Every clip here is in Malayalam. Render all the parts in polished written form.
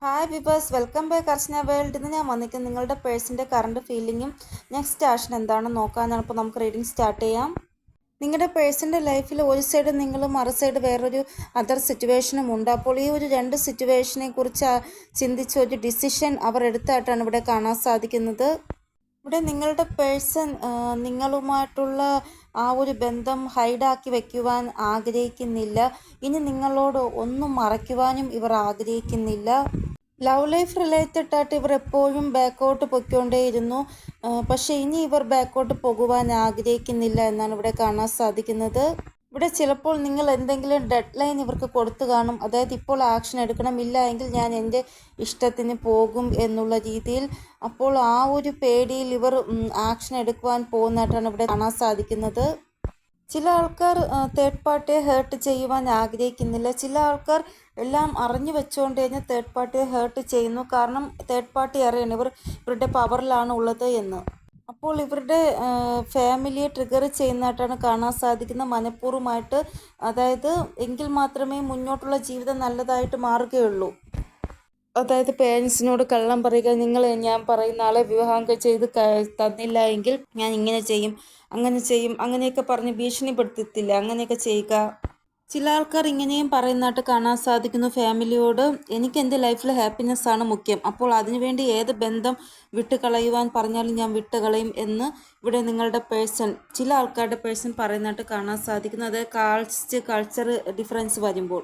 ഹായ് വിവേഴ്സ്, വെൽക്കം ബാക്ക് അർച്ചന വേൾഡ്. ഇന്ന് ഞാൻ വന്നിരിക്കുന്നത് നിങ്ങളുടെ പേഴ്സിൻ്റെ കറണ്ട് ഫീലിങ്ങും നെക്സ്റ്റ് ആക്ഷൻ എന്താണെന്ന് നോക്കാനാണ്. അപ്പോൾ നമുക്ക് റീഡിങ് സ്റ്റാർട്ട് ചെയ്യാം. നിങ്ങളുടെ പേഴ്സിൻ്റെ ലൈഫിൽ ഒരു സൈഡ് നിങ്ങളും മറു സൈഡ് വേറൊരു അതർ സിറ്റുവേഷനും ഉണ്ട്. അപ്പോൾ ഈ ഒരു രണ്ട് സിറ്റുവേഷനെ കുറിച്ച് ചിന്തിച്ച ഒരു ഡിസിഷൻ അവർ എടുത്തായിട്ടാണ് ഇവിടെ കാണാൻ സാധിക്കുന്നത്. ഇവിടെ നിങ്ങളുടെ പേഴ്സൺ നിങ്ങളുമായിട്ടുള്ള ആ ഒരു ബന്ധം ഹൈഡാക്കി വയ്ക്കുവാൻ ആഗ്രഹിക്കുന്നില്ല. ഇനി നിങ്ങളോട് ഒന്നും മറയ്ക്കുവാനും ഇവർ ആഗ്രഹിക്കുന്നില്ല. ലവ് ലൈഫ് റിലേറ്റഡ് ആയിട്ട് ഇവർ എപ്പോഴും ബാക്കോട്ട് പൊയ്ക്കൊണ്ടേയിരുന്നു. പക്ഷേ ഇനി ഇവർ ബാക്കോട്ട് പോകുവാൻ ആഗ്രഹിക്കുന്നില്ല എന്നാണ് ഇവിടെ കാണാൻ സാധിക്കുന്നത്. ഇവിടെ ചിലപ്പോൾ നിങ്ങൾ എന്തെങ്കിലും ഡെഡ് ലൈൻ ഇവർക്ക് കൊടുത്തു കാണും. അതായത് ഇപ്പോൾ ആക്ഷൻ എടുക്കണം, ഇല്ല എങ്കിൽ ഞാൻ എൻ്റെ ഇഷ്ടത്തിന് പോകും എന്നുള്ള രീതിയിൽ. അപ്പോൾ ആ ഒരു പേടിയിൽ ഇവർ ആക്ഷൻ എടുക്കുവാൻ പോകുന്നതായിട്ടാണ് ഇവിടെ കാണാൻ സാധിക്കുന്നത്. ചില ആൾക്കാർ തേർഡ് പാർട്ടിയെ ഹേർട്ട് ചെയ്യുവാൻ ആഗ്രഹിക്കുന്നില്ല. ചില ആൾക്കാർ എല്ലാം അറിഞ്ഞു വെച്ചുകൊണ്ട് കഴിഞ്ഞാൽ തേർഡ് പാർട്ടിയെ ഹേർട്ട് ചെയ്യുന്നു. കാരണം തേർഡ് പാർട്ടി അറിയണം ഇവരുടെ പവറിലാണ് ഉള്ളത് എന്ന്. അപ്പോൾ ഇവരുടെ ഫാമിലിയെ ട്രിഗർ ചെയ്യുന്നതായിട്ടാണ് കാണാൻ സാധിക്കുന്നത്, മനഃപൂർവ്വമായിട്ട്. അതായത് എങ്കിൽ മാത്രമേ മുന്നോട്ടുള്ള ജീവിതം നല്ലതായിട്ട് മാറുകയുള്ളൂ. അതായത് പേരൻസിനോട് കള്ളം പറയുക, ഞാൻ പറയുന്ന ആളെ വിവാഹം ചെയ്ത് തന്നില്ല എങ്കിൽ ഞാൻ ഇങ്ങനെ ചെയ്യും, അങ്ങനെ ചെയ്യും, അങ്ങനെയൊക്കെ പറഞ്ഞ് ഭീഷണിപ്പെടുത്തത്തില്ല, അങ്ങനെയൊക്കെ ചെയ്യുക. ചില ആൾക്കാർ ഇങ്ങനെയും പറയുന്നതായിട്ട് കാണാൻ സാധിക്കുന്നു ഫാമിലിയോട്. എനിക്ക് എൻ്റെ ലൈഫിൽ ഹാപ്പിനെസ് ആണ് മുഖ്യം, അപ്പോൾ അതിനുവേണ്ടി ഏത് ബന്ധം വിട്ടുകളയുവാൻ പറഞ്ഞാലും ഞാൻ വിട്ടുകളയും എന്ന് ഇവിടെ നിങ്ങളുടെ പേഴ്സൺ, ചില ആൾക്കാരുടെ പേഴ്സൺ പറയുന്നതായിട്ട് കാണാൻ സാധിക്കുന്നു. അത് കൾച്ചർ ഡിഫറൻസ് വരുമ്പോൾ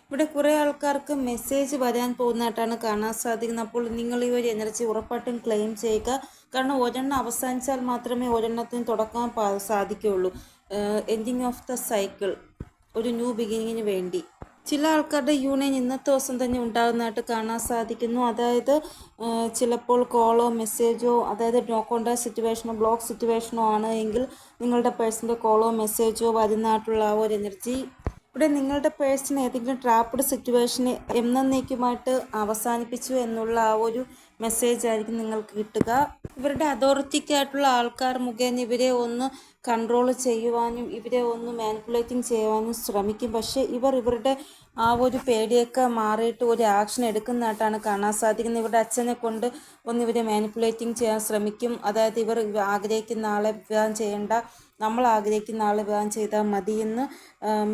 ഇവിടെ കുറേ ആൾക്കാർക്ക് മെസ്സേജ് വരാൻ പോകുന്നതായിട്ടാണ് കാണാൻ സാധിക്കുന്നത്. അപ്പോൾ നിങ്ങൾ ഈ ഒരു എനർജി ഉറപ്പായിട്ടും ക്ലെയിം ചെയ്യുക. കാരണം ഒരെണ്ണം അവസാനിച്ചാൽ മാത്രമേ ഒരെണ്ണത്തിന് തുടക്കാൻ സാധിക്കുകയുള്ളൂ. എൻഡിങ് ഓഫ് ദ സൈക്കിൾ, ഒരു ന്യൂ ബിഗിനിങ്ങിന് വേണ്ടി. ചില ആൾക്കാരുടെ യൂണിയൻ ഇന്നത്തെ ദിവസം തന്നെ ഉണ്ടാകുന്നതായിട്ട് കാണാൻ സാധിക്കുന്നു. അതായത് ചിലപ്പോൾ കോളോ മെസ്സേജോ, അതായത് നോ കോണ്ടാക്ട് സിറ്റുവേഷനോ ബ്ലോക്ക് സിറ്റുവേഷനോ ആണ് എങ്കിൽ നിങ്ങളുടെ പേഴ്സൻ്റെ കോളോ മെസ്സേജോ വരുന്നതായിട്ടുള്ള ആ ഒരു എനർജി. ഇവിടെ നിങ്ങളുടെ പേഴ്സൺ ഏതെങ്കിലും ട്രാപ്പ്ഡ് സിറ്റുവേഷനെ എന്നേക്കുമായിട്ട് അവസാനിപ്പിച്ചു എന്നുള്ള ആ ഒരു മെസ്സേജ് ആയിരിക്കും നിങ്ങൾക്ക് കിട്ടുക. ഇവരുടെ അതോറിറ്റിക്കായിട്ടുള്ള ആൾക്കാർ മുഖേന ഇവരെ ഒന്ന് കൺട്രോൾ ചെയ്യുവാനും ഇവരെ ഒന്ന് മാനിപ്പുലേറ്റിംഗ് ചെയ്യുവാനും ശ്രമിക്കും. പക്ഷേ ഇവരുടെ ആ ഒരു പേടിയൊക്കെ മാറിയിട്ട് ഒരു ആക്ഷൻ എടുക്കുന്നതായിട്ടാണ് കാണാൻ സാധിക്കുന്നത്. ഇവരുടെ അച്ഛനെ കൊണ്ട് ഒന്ന് ഇവരെ മാനിപ്പുലേറ്റിംഗ് ചെയ്യാൻ ശ്രമിക്കും. അതായത് ഇവർ ആഗ്രഹിക്കുന്ന ആളെ വിവാഹം ചെയ്യേണ്ട, നമ്മൾ ആഗ്രഹിക്കുന്ന ആളെ വിവാഹം ചെയ്താൽ മതിയെന്ന്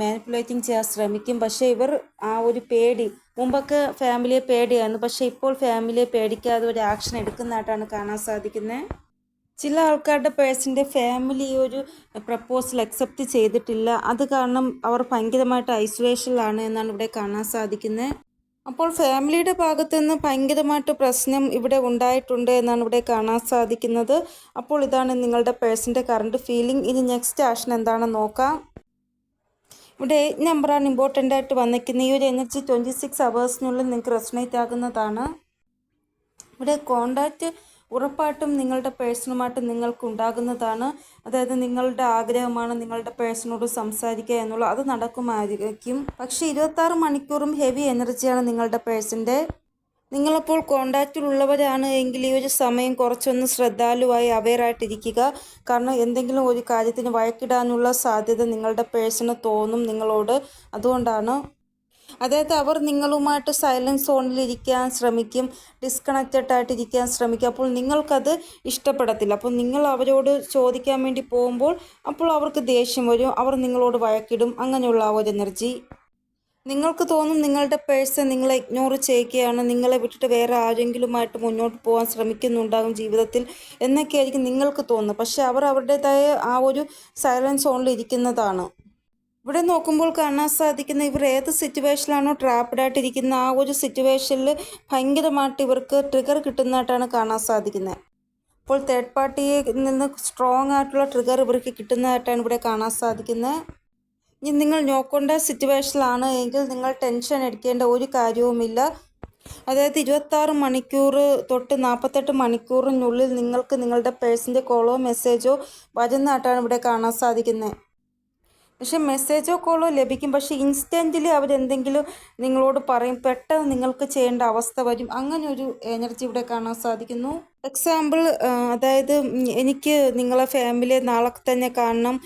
മാനിപ്പുലേറ്റിംഗ് ചെയ്യാൻ ശ്രമിക്കും. പക്ഷേ ഇവർ ആ ഒരു പേടി, മുമ്പൊക്കെ ഫാമിലിയെ പേടിയായിരുന്നു, പക്ഷേ ഇപ്പോൾ ഫാമിലിയെ പേടിക്കാതെ ഒരു ആക്ഷൻ എടുക്കുന്നതായിട്ടാണ് കാണാൻ സാധിക്കുന്നത്. ചില ആൾക്കാരുടെ പേഴ്സൻ്റെ ഫാമിലി ഒരു പ്രപ്പോസൽ അക്സെപ്റ്റ് ചെയ്തിട്ടില്ല. അത് കാരണം അവർ ഭയങ്കരമായിട്ട് ഐസൊലേഷനിലാണ് എന്നാണ് ഇവിടെ കാണാൻ സാധിക്കുന്നത്. അപ്പോൾ ഫാമിലിയുടെ ഭാഗത്തു നിന്ന് ഭയങ്കരമായിട്ട് പ്രശ്നം ഇവിടെ ഉണ്ടായിട്ടുണ്ട് എന്നാണ് ഇവിടെ കാണാൻ സാധിക്കുന്നത്. അപ്പോൾ ഇതാണ് നിങ്ങളുടെ പേഴ്സൻ്റെ കറണ്ട് ഫീലിംഗ്. ഇനി നെക്സ്റ്റ് ആക്ഷൻ എന്താണെന്ന് നോക്കാം. ഇവിടെ 8 നമ്പറാണ് ഇമ്പോർട്ടൻ്റ് ആയിട്ട് വന്നിരിക്കുന്നത്. ഈ ഒരു എനർജി 26 അവേഴ്സിനുള്ളിൽ നിങ്ങൾക്ക് റെസൊണേറ്റ് ആകുന്നതാണ്. ഇവിടെ കോണ്ടാക്റ്റ് ഉറപ്പായിട്ടും നിങ്ങളുടെ പേഴ്സണുമായിട്ട് നിങ്ങൾക്ക് ഉണ്ടാകുന്നതാണ്. അതായത് നിങ്ങളുടെ ആഗ്രഹമാണ് നിങ്ങളുടെ പേഴ്സണോട് സംസാരിക്കുക എന്നുള്ളത്, അത് നടക്കുമായിരിക്കും. പക്ഷേ 26 മണിക്കൂറും ഹെവി എനർജിയാണ് നിങ്ങളുടെ പേഴ്സൻ്റെ. നിങ്ങളപ്പോൾ കോണ്ടാക്റ്റിലുള്ളവരാണ് എങ്കിൽ ഈ ഒരു സമയം കുറച്ചൊന്ന് ശ്രദ്ധാലുവായി അവെയറായിട്ടിരിക്കുക. കാരണം എന്തെങ്കിലും ഒരു കാര്യത്തിന് വഴക്കിടാനുള്ള സാധ്യത നിങ്ങളുടെ പേഴ്സണ് തോന്നും നിങ്ങളോട്. അതുകൊണ്ടാണ്, അതായത് അവർ നിങ്ങളുമായിട്ട് സൈലൻസ് സോണിലിരിക്കാൻ ശ്രമിക്കും, ഡിസ്കണക്റ്റഡ് ആയിട്ടിരിക്കാൻ ശ്രമിക്കും. അപ്പോൾ നിങ്ങൾക്കത് ഇഷ്ടപ്പെടത്തില്ല. അപ്പോൾ നിങ്ങൾ അവരോട് ചോദിക്കാൻ വേണ്ടി പോകുമ്പോൾ അപ്പോൾ അവർക്ക് ദേഷ്യം വരും, അവർ നിങ്ങളോട് വഴക്കിടും. അങ്ങനെയുള്ള ആ ഒരു എനർജി നിങ്ങൾക്ക് തോന്നും നിങ്ങളുടെ പേഴ്സൺ നിങ്ങളെ ഇഗ്നോർ ചെയ്യുകയാണ്, നിങ്ങളെ വിട്ടിട്ട് വേറെ ആരെങ്കിലുമായിട്ട് മുന്നോട്ട് പോകാൻ ശ്രമിക്കുന്നുണ്ടാകും ജീവിതത്തിൽ എന്നൊക്കെയായിരിക്കും നിങ്ങൾക്ക് തോന്നുന്നത്. പക്ഷേ അവർ അവരുടേതായ ആ ഒരു സൈലൻസ് സോണിൽ ഇരിക്കുന്നതാണ്. ഇവിടെ നോക്കുമ്പോൾ കാണാൻ സാധിക്കുന്ന ഇവർ ഏത് സിറ്റുവേഷനിലാണോ ട്രാപ്ഡായിട്ടിരിക്കുന്ന ആ ഒരു സിറ്റുവേഷനിൽ ഭയങ്കരമായിട്ട് ഇവർക്ക് ട്രിഗർ കിട്ടുന്നതായിട്ടാണ് കാണാൻ സാധിക്കുന്നത്. അപ്പോൾ തേർഡ് പാർട്ടിയിൽ നിന്ന് സ്ട്രോങ് ആയിട്ടുള്ള ട്രിഗർ ഇവർക്ക് കിട്ടുന്നതായിട്ടാണ് ഇവിടെ കാണാൻ സാധിക്കുന്നത്. ഇനി നിങ്ങൾ നോ കോണ്ടാക്ട് സിറ്റുവേഷനിലാണ് എങ്കിൽ നിങ്ങൾ ടെൻഷൻ എടുക്കേണ്ട ഒരു കാര്യവുമില്ല. അതായത് 26 മണിക്കൂർ തൊട്ട് 48 മണിക്കൂറിനുള്ളിൽ നിങ്ങൾക്ക് നിങ്ങളുടെ പേഴ്സൻ്റെ കോളോ മെസ്സേജോ വരുന്നതായിട്ടാണ് ഇവിടെ കാണാൻ സാധിക്കുന്നത്. പക്ഷെ മെസ്സേജോ കോളോ ലഭിക്കും. പക്ഷെ ഇൻസ്റ്റൻ്റിലി അവരെന്തെങ്കിലും നിങ്ങളോട് പറയും, പെട്ടെന്ന് നിങ്ങൾക്ക് ചെയ്യേണ്ട അവസ്ഥ വരും. അങ്ങനെ ഒരു എനർജി ഇവിടെ കാണാൻ സാധിക്കുന്നു. എക്സാമ്പിൾ, അതായത് എനിക്ക് നിങ്ങളെ ഫാമിലിയെ നാളെ തന്നെ കാണണം,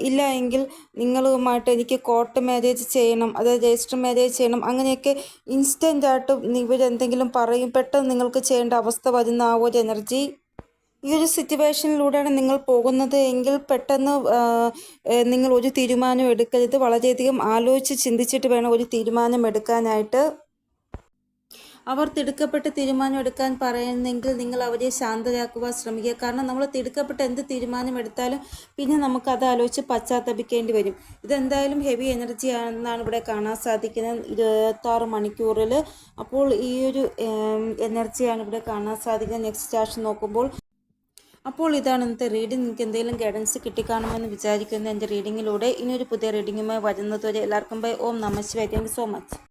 ഇല്ല എങ്കിൽ നിങ്ങളുമായിട്ട് എനിക്ക് കോർട്ട് മാരേജ് ചെയ്യണം, അതായത് രജിസ്റ്റർ മാരേജ് ചെയ്യണം. അങ്ങനെയൊക്കെ ഇൻസ്റ്റൻ്റായിട്ട് ഇവരെന്തെങ്കിലും പറയും, പെട്ടെന്ന് നിങ്ങൾക്ക് ചെയ്യേണ്ട അവസ്ഥ വരുന്ന ആ ഒരു എനർജി. ഈ ഒരു സിറ്റുവേഷനിലൂടെയാണ് നിങ്ങൾ പോകുന്നത് എങ്കിൽ പെട്ടെന്ന് നിങ്ങൾ ഒരു തീരുമാനം എടുക്കരുത്. വളരെയധികം ആലോചിച്ച് ചിന്തിച്ചിട്ട് വേണം ഒരു തീരുമാനം എടുക്കാനായിട്ട്. അവർ തിടുക്കപ്പെട്ട് തീരുമാനം എടുക്കാൻ പറയുന്നെങ്കിൽ നിങ്ങൾ അവരെ ശാന്തരാക്കുവാൻ ശ്രമിക്കുക. കാരണം നമ്മൾ തിടുക്കപ്പെട്ട് എന്ത് തീരുമാനം എടുത്താലും പിന്നെ നമുക്കത് ആലോചിച്ച് പശ്ചാത്തപിക്കേണ്ടി വരും. ഇതെന്തായാലും ഹെവി എനർജി ആണെന്നാണ് ഇവിടെ കാണാൻ സാധിക്കുന്നത് 26 മണിക്കൂറിൽ. അപ്പോൾ ഈ ഒരു എനർജിയാണ് ഇവിടെ കാണാൻ സാധിക്കുന്നത് നെക്സ്റ്റ് ആക്ഷൻ നോക്കുമ്പോൾ. അപ്പോൾ ഇതാണ് ഇന്നത്തെ റീഡിംഗ്. നിങ്ങൾക്ക് എന്തെങ്കിലും ഗൈഡൻസ് കിട്ടിക്കാണുമെന്ന് വിചാരിക്കുന്നു എൻ്റെ റീഡിങ്ങിലൂടെ. ഇനിയൊരു പുതിയ റീഡിങ്ങുമായി വരുന്നതുവരെ എല്ലാവർക്കും ബൈ. ഓം നമഃ ശിവായ. Thank you so much.